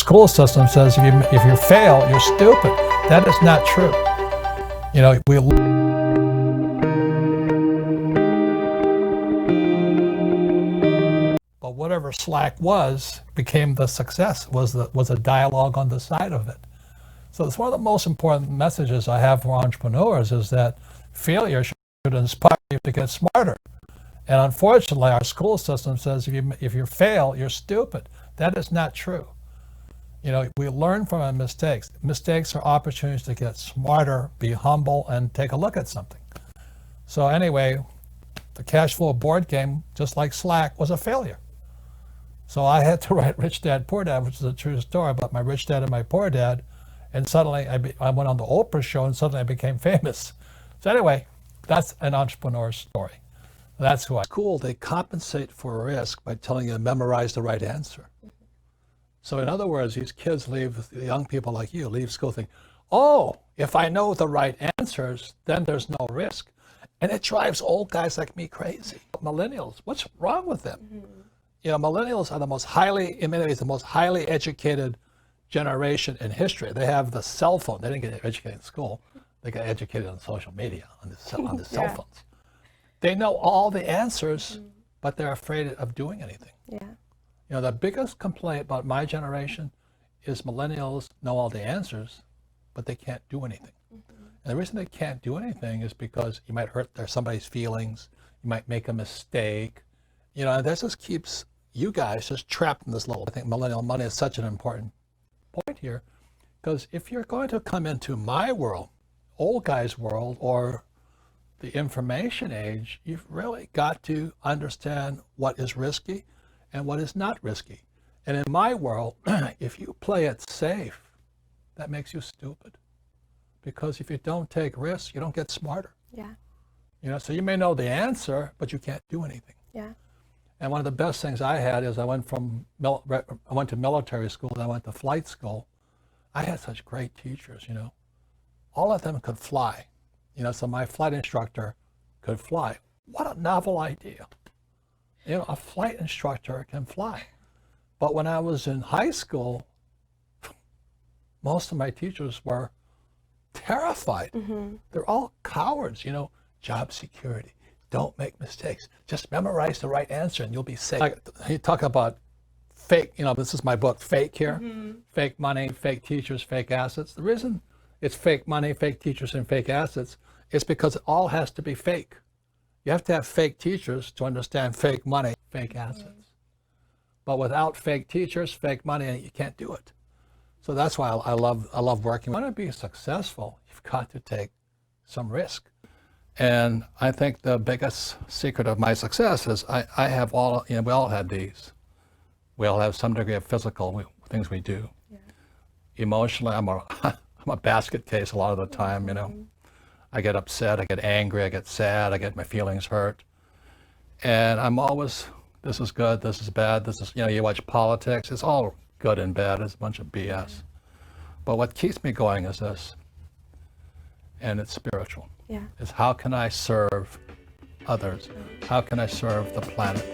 school system says if you fail, you're stupid. That is not true. You know, but whatever slack was became the success, was a dialogue on the side of it. So it's one of the most important messages I have for entrepreneurs is that failure should inspire you to get smarter. And unfortunately, our school system says if you fail, you're stupid. That is not true. You know, we learn from our mistakes. Mistakes are opportunities to get smarter, be humble, and take a look at something. So anyway, the cash flow board game, just like Slack, was a failure. So I had to write Rich Dad, Poor Dad, which is a true story about my rich dad and my poor dad. And suddenly I went on the Oprah show and suddenly I became famous. So anyway, that's an entrepreneur's story. That's who I. School, they compensate for risk by telling you to memorize the right answer. So in other words, these kids leave, young people like you, leave school thinking, oh, if I know the right answers, then there's no risk. And it drives old guys like me crazy. Millennials, what's wrong with them? Mm-hmm. You know, millennials are the most highly, in many ways, the most highly educated generation in history. They have the cell phone. They didn't get educated in school. They got educated on social media, on the cell phones. They know all the answers, but they're afraid of doing anything. Yeah. You know, the biggest complaint about my generation is millennials know all the answers, but they can't do anything. Mm-hmm. And the reason they can't do anything is because you might hurt somebody's feelings, you might make a mistake. You know, and that just keeps you guys just trapped in this little. I think millennial money is such an important point here, because if you're going to come into my world, old guy's world, or the information age, you've really got to understand what is risky and what is not risky. And in my world, if you play it safe, that makes you stupid. Because if you don't take risks, you don't get smarter. Yeah. You know, so you may know the answer, but you can't do anything. Yeah. And one of the best things I had is I went to military school, and I went to flight school. I had such great teachers, you know. All of them could fly. You know, so my flight instructor could fly. What a novel idea. You know, a flight instructor can fly. But when I was in high school, most of my teachers were terrified. Mm-hmm. They're all cowards, you know, job security. Don't make mistakes. Just memorize the right answer and you'll be safe. You talk about fake, you know, this is my book, Fake here. Mm-hmm. Fake money, fake teachers, fake assets. The reason it's fake money, fake teachers, and fake assets is because it all has to be fake. You have to have fake teachers to understand fake money, fake assets. But without fake teachers, fake money, you can't do it. So that's why I love working. If you want to be successful, you've got to take some risk. And I think the biggest secret of my success is I have all, you know, we all have these. We all have some degree of physical things we do. Yeah. Emotionally, I'm a basket case a lot of the time, you know. I get upset, I get angry, I get sad, I get my feelings hurt. And I'm always, this is good, this is bad, this is, you know, you watch politics, it's all good and bad, it's a bunch of BS. But what keeps me going is this, and it's spiritual, is how can I serve others? How can I serve the planet?